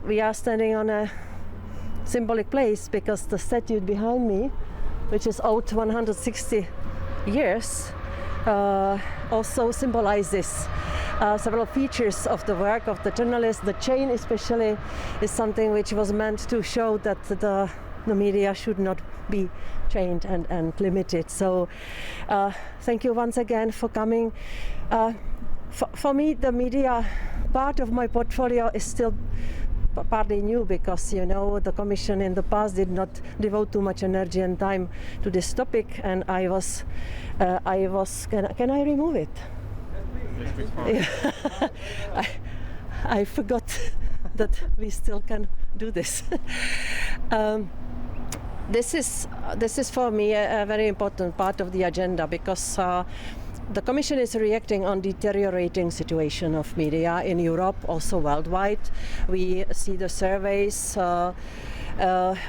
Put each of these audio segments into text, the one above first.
we are standing on a symbolic place because the statue behind me, which is old 160 years, also symbolizes several features of the work of the journalist. The chain especially is something which was meant to show that the media should not be chained and limited. So thank you once again for coming. For me, the media part of my portfolio is still partly new because, you know, the Commission in the past did not devote too much energy and time to this topic, and I was can I remove it? Yes, yeah. I forgot that we still can do this. This is for me a very important part of the agenda because the Commission is reacting on deteriorating situation of media in Europe, also worldwide. We see the surveys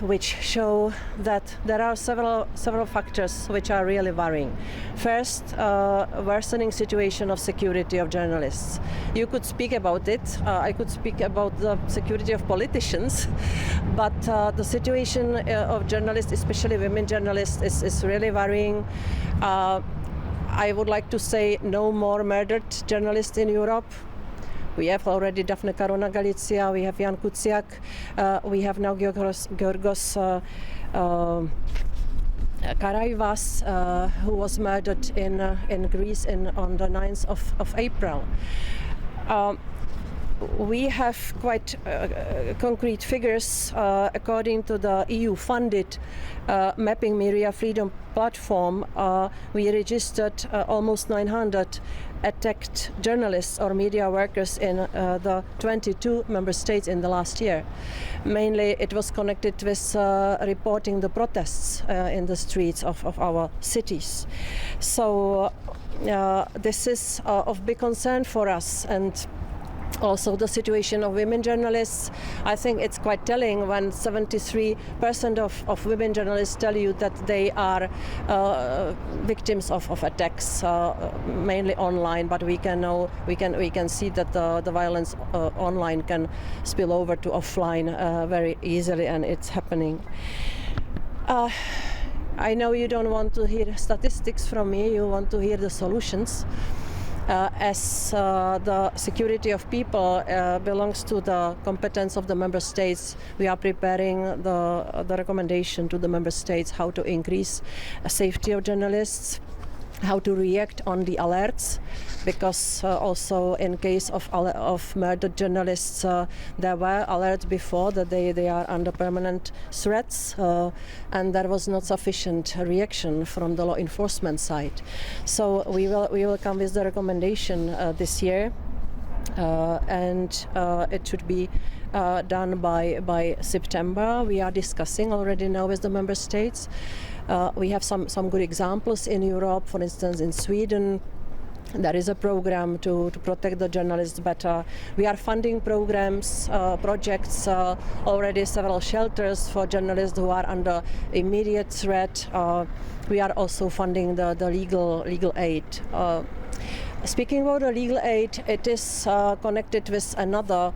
which show that there are several factors which are really worrying. First, worsening situation of security of journalists. You could speak about it. I could speak about the security of politicians, but the situation of journalists, especially women journalists, is really worrying. I would like to say no more murdered journalists in Europe. We have already Daphne Caruana Galizia, we have Jan Kuciak, we have now Georgos Karaivas, who was murdered in Greece on the 9th of April. We have quite concrete figures. According to the EU-funded Mapping Media Freedom platform, we registered almost 900 attacked journalists or media workers in the 22 member states in the last year. Mainly it was connected with reporting the protests in the streets of our cities. So this is of big concern for us, and also the situation of women journalists. I think it's quite telling when 73% of women journalists tell you that they are victims of attacks, mainly online, but we can see that the violence online can spill over to offline very easily, and it's happening. I know you don't want to hear statistics from me, you want to hear the solutions. As the security of people belongs to the competence of the member states, we are preparing the recommendation to the member states how to increase safety of journalists, how to react on the alerts, because also in case of murdered journalists, there were alerts before that they are under permanent threats, and there was not sufficient reaction from the law enforcement side. So we will come with the recommendation this year, and it should be done by September. We are discussing already now with the member states. We have some good examples in Europe. For instance, in Sweden, there is a program to protect the journalists better. We are funding programs, projects, already several shelters for journalists who are under immediate threat. We are also funding the legal aid. Speaking about the legal aid, it is connected with another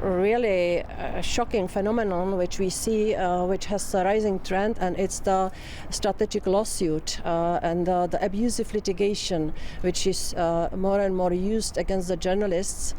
really shocking phenomenon which we see, which has a rising trend, and it's the strategic lawsuit and the abusive litigation, which is more and more used against the journalists.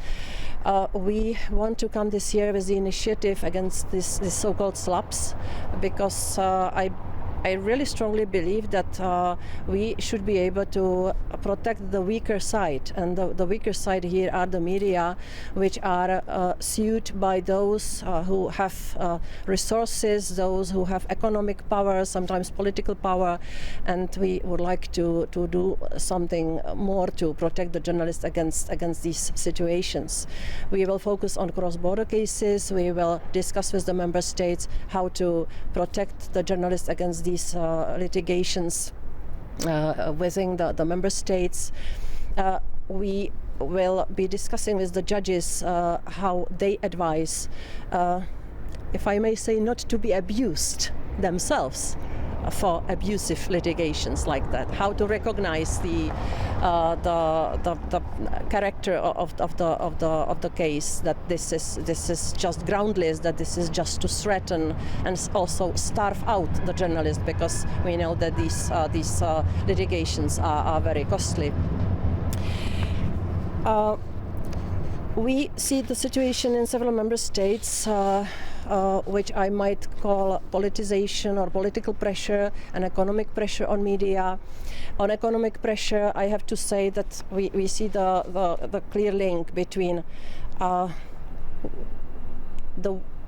We want to come this year with the initiative against this so-called SLAPs, because I really strongly believe that we should be able to protect the weaker side, and the weaker side here are the media, which are sued by those who have resources, those who have economic power, sometimes political power, and we would like to do something more to protect the journalists against these situations. We will focus on cross-border cases. We will discuss with the member states how to protect the journalists against these litigations within the member states. We will be discussing with the judges how they advise, if I may say, not to be abused themselves for abusive litigations like that. How to recognize the character of the case, that this is just groundless, that this is just to threaten and also starve out the journalist, because we know that these litigations are very costly. We see the situation in several member states, which I might call politicization or political pressure and economic pressure on media. On economic pressure, I have to say that we see the clear link between the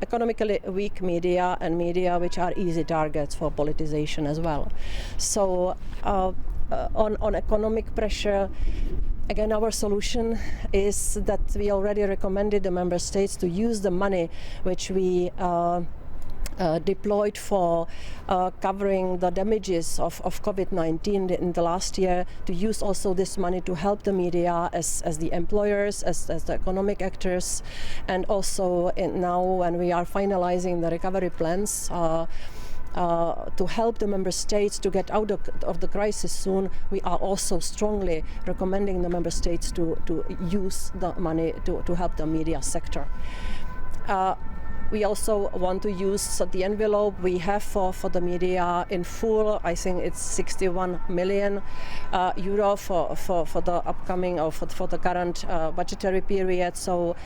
economically weak media and media which are easy targets for politicization as well. So on economic pressure, again, our solution is that we already recommended the member states to use the money which we deployed for covering the damages of COVID-19 in the last year, to use also this money to help the media as the employers, as the economic actors, and also now when we are finalizing the recovery plans, to help the member states to get out of the crisis soon, we are also strongly recommending the member states to use the money to help the media sector. We also want to use the envelope we have for the media in full. I think it's 61 million euro for the upcoming or for the current budgetary period. So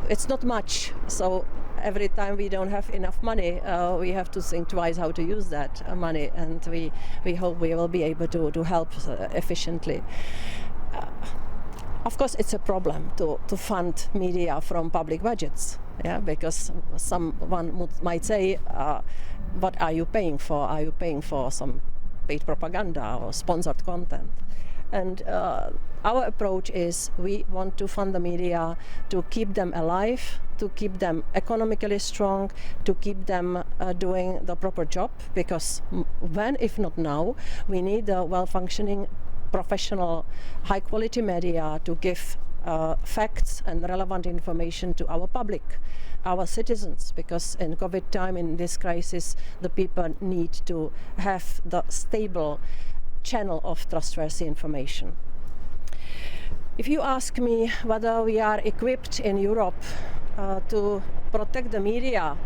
it's not much. So every time we don't have enough money, we have to think twice how to use that money, and we hope we will be able to help efficiently. Of course, it's a problem to fund media from public budgets, because someone might say, what are you paying for? Are you paying for some paid propaganda or sponsored content? And our approach is we want to fund the media to keep them alive, to keep them economically strong, to keep them doing the proper job, because when, if not now, we need a well-functioning, professional, high-quality media to give facts and relevant information to our public, our citizens, because in COVID time, in this crisis, the people need to have the stable channel of trustworthy information. If you ask me whether we are equipped in Europe to protect the media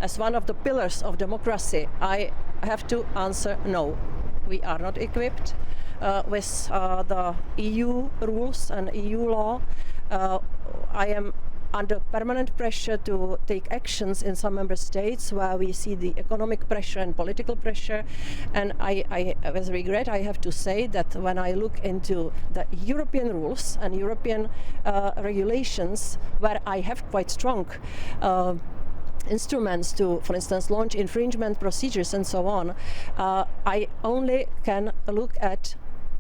as one of the pillars of democracy, I have to answer no. We are not equipped with the EU rules and EU law. I am under permanent pressure to take actions in some member states where we see the economic pressure and political pressure. And I with regret, I have to say that when I look into the European rules and European regulations, where I have quite strong instruments to, for instance, launch infringement procedures and so on, I only can look at,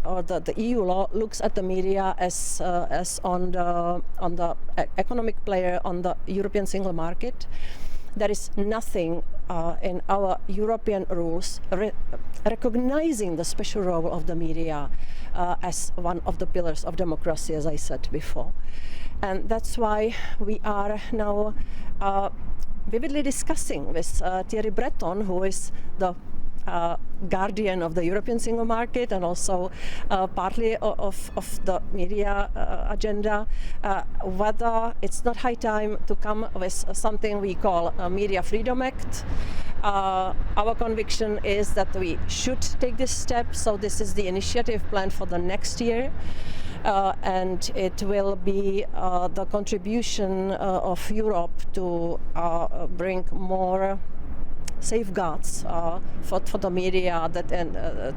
or the EU law looks at the media as on the economic player on the European single market. There is nothing in our European rules recognizing the special role of the media as one of the pillars of democracy, as I said before. And that's why we are now vividly discussing with Thierry Breton, who is the guardian of the European single market and also partly of the media agenda, whether it's not high time to come with something we call a Media Freedom Act. Our conviction is that we should take this step, so this is the initiative planned for the next year. And it will be the contribution of Europe to bring more safeguards for the media, that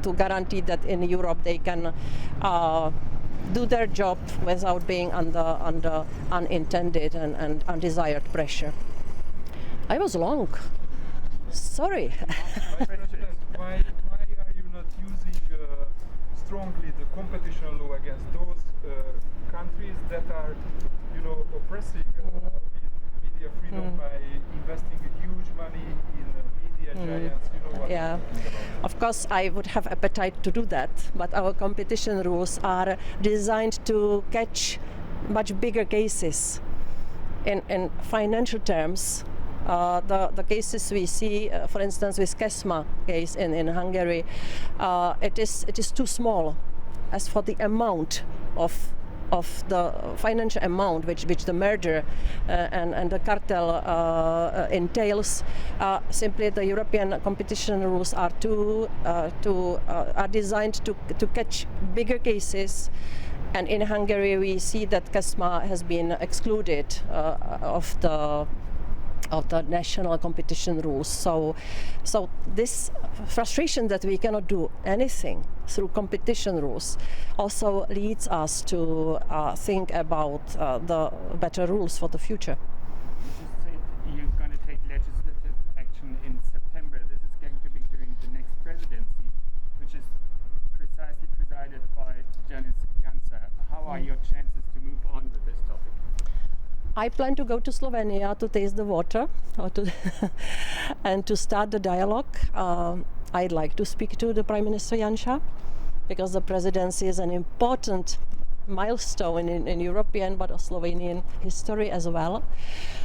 to guarantee that in Europe they can do their job without being under unintended and undesired pressure. I was long. Sorry. Why are you not using strongly the competition law against those countries that are, oppressing media freedom by investing huge money in media giants? Yeah, of course I would have appetite to do that, but our competition rules are designed to catch much bigger cases. In financial terms, The cases we see, for instance, with KESMA case in Hungary, it is too small as for the amount of the financial amount which the merger and the cartel entails. Simply the European competition rules are are designed to catch bigger cases, and in Hungary we see that KESMA has been excluded of the national competition rules. So this frustration that we cannot do anything through competition rules also leads us to think about the better rules for the future. You just said you're going to take legislative action in September. This is going to be during the next presidency, which is precisely presided by Janis Janša. How are your chances to move on with this topic? I plan to go to Slovenia to taste the water and to start the dialogue. I'd like to speak to the Prime Minister Janša because the presidency is an important milestone in European but Slovenian history as well.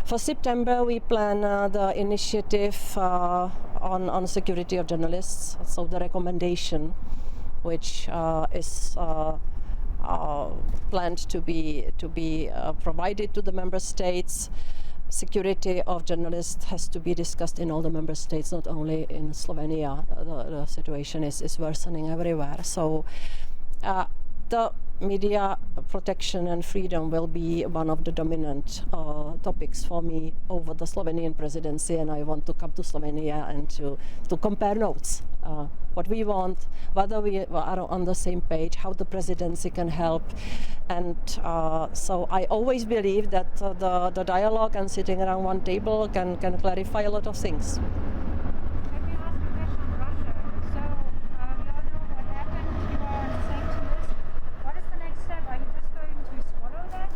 For September we plan the initiative on security of journalists, so the recommendation which is planned to be provided to the member states. Security of journalists has to be discussed in all the member states, not only in Slovenia. The situation is worsening everywhere. So the media protection and freedom will be one of the dominant topics for me over the Slovenian presidency, and I want to come to Slovenia and to compare notes. What we want, whether we are on the same page, how the presidency can help. And so I always believe that the dialogue and sitting around one table can clarify a lot of things. Let me ask a question on Russia. So we all know what happened. You are on the sanction list. What is the next step? Are you just going to swallow that?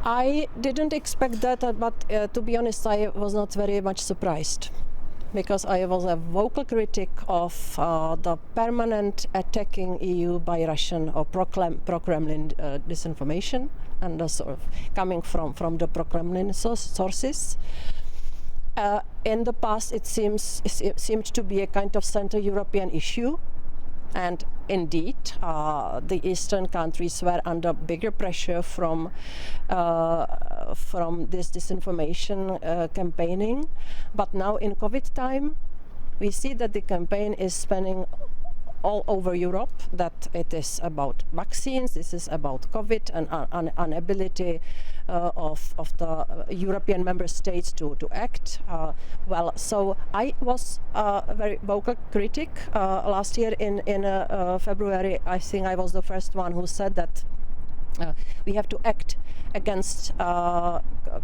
I didn't expect that, but to be honest, I was not very much surprised, because I was a vocal critic of the permanent attacking EU by Russian or pro-Kremlin disinformation, and sort of coming from the pro-Kremlin sources. In the past, it seemed to be a kind of Central European issue, and indeed, the Eastern countries were under bigger pressure from this disinformation campaigning. But now in COVID time, we see that the campaign is spanning all over Europe, that it is about vaccines, this is about COVID and inability of the European member states to act. So I was a very vocal critic. Last year in February, I think I was the first one who said that we have to act against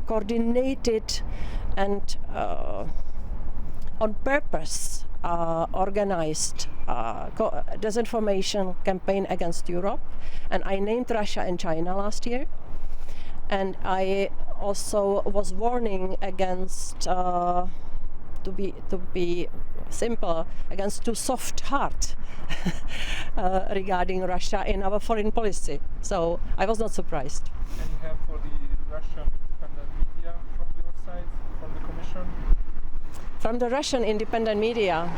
coordinated and on purpose organized disinformation campaign against Europe, and I named Russia and China last year, and I also was warning against to be simple, against too soft heart regarding Russia in our foreign policy. So I was not surprised. And you have for the Russian independent media from your side, from the Commission? From the Russian independent media.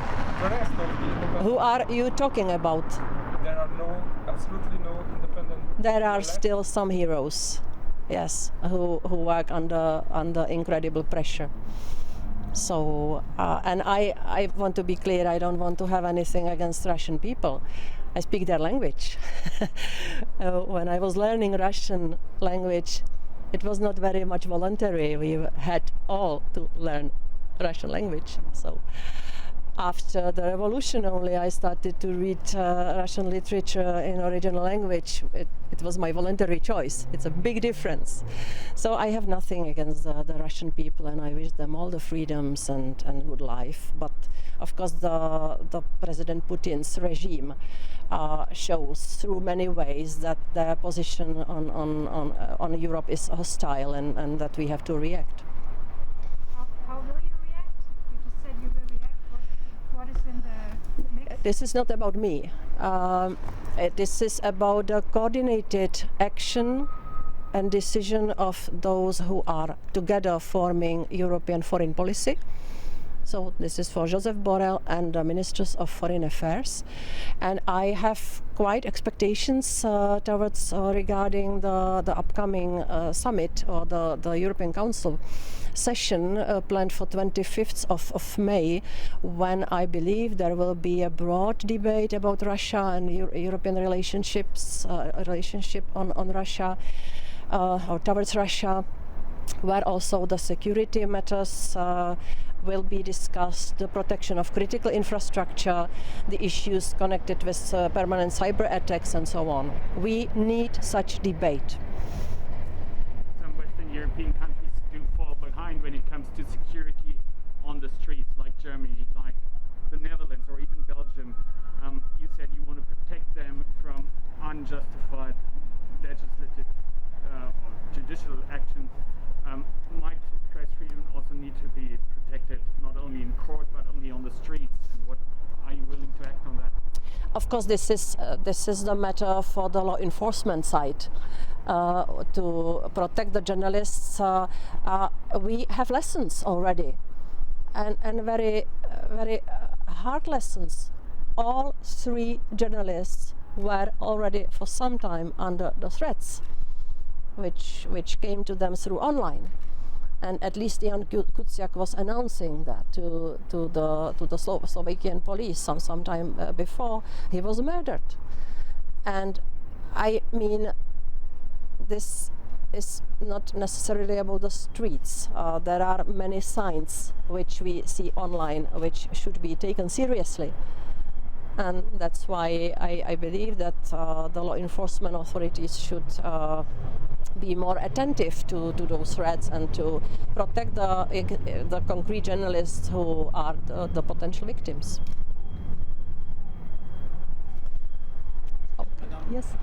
The rest of the independent. Who are you talking about? There are absolutely no independent. There are still some heroes, yes, who work under incredible pressure. So, and I want to be clear, I don't want to have anything against Russian people. I speak their language. When I was learning Russian language, it was not very much voluntary. We had all to learn Russian language. So after the revolution only I started to read Russian literature in original language. It was my voluntary choice. It's a big difference. So I have nothing against the Russian people, and I wish them all the freedoms and good life. But of course the President Putin's regime shows through many ways that their position on Europe is hostile, and that we have to react. How will you react? You just said you will react. What is in the mix? This is not about me. This is about a coordinated action and decision of those who are together forming European foreign policy. So this is for Josep Borrell and the Ministers of Foreign Affairs. And I have quite expectations towards regarding the upcoming summit or the European Council session planned for 25th of May, when I believe there will be a broad debate about Russia and European relationships, relationship on Russia or towards Russia, where also the security matters will be discussed, the protection of critical infrastructure, the issues connected with permanent cyber attacks and so on. We need such debate. Some Western European countries do fall behind when it comes to security on the streets, like Germany, like the Netherlands, or even Belgium. You said you want to protect them from unjustified legislative or judicial action. Might press freedom also need to be protected, not only in court but only on the streets? And what are you willing to act on that? Of course, this is the matter for the law enforcement side. To protect the journalists, we have lessons already, and very hard lessons. All 3 journalists were already for some time under the threats, which came to them through online. And at least Jan Kuciak was announcing that to the Slovakian police some time before he was murdered. And I mean, this is not necessarily about the streets. There are many signs which we see online which should be taken seriously. And that's why I believe that the law enforcement authorities should be more attentive to those threats and to protect the concrete journalists who are the potential victims. Okay. Yes.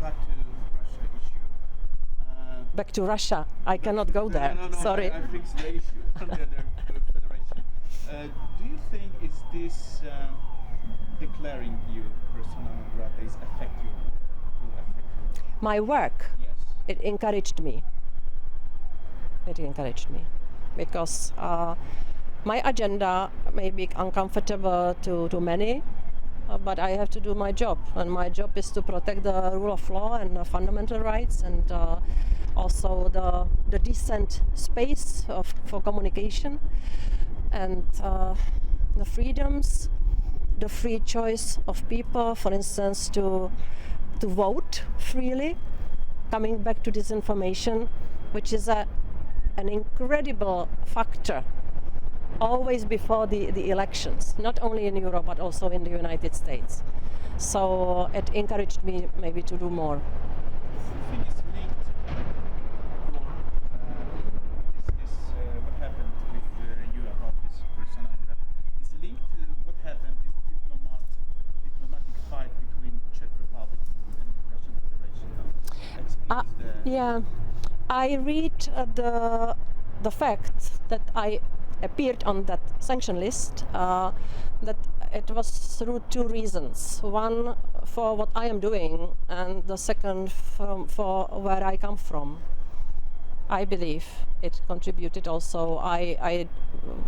Back to Russia issue. Back to Russia. I cannot go there. No, Sorry. I fixed the issue on the other federation. Do you think is this declaring you persona non grata is affect you? Will affect you? My work, Yes. it encouraged me. It encouraged me because my agenda may be uncomfortable to many, but I have to do my job, and my job is to protect the rule of law and fundamental rights, and also the decent space for communication, and the freedoms, the free choice of people, for instance, to vote freely. Coming back to disinformation, which is an incredible factor always before the elections, not only in Europe but also in the United States. So it encouraged me maybe to do more. I think it's linked what happened with you about this persona non grata. It's linked to what happened, this diplomatic fight between Czech Republic and Russian Federation. Explains the... Yeah, I read the fact that I appeared on that sanction list, that it was through 2 reasons. One, for what I am doing, and the second for where I come from. I believe it contributed also. I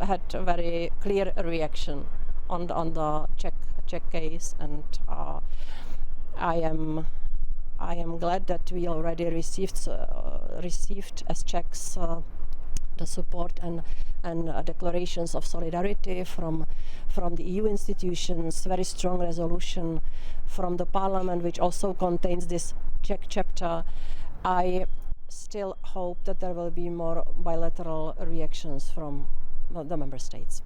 had a very clear reaction on the Czech case, and I am glad that we already received as Czechs the support and declarations of solidarity from the EU institutions, very strong resolution from the Parliament, which also contains this Czech chapter. I still hope that there will be more bilateral reactions from the member states.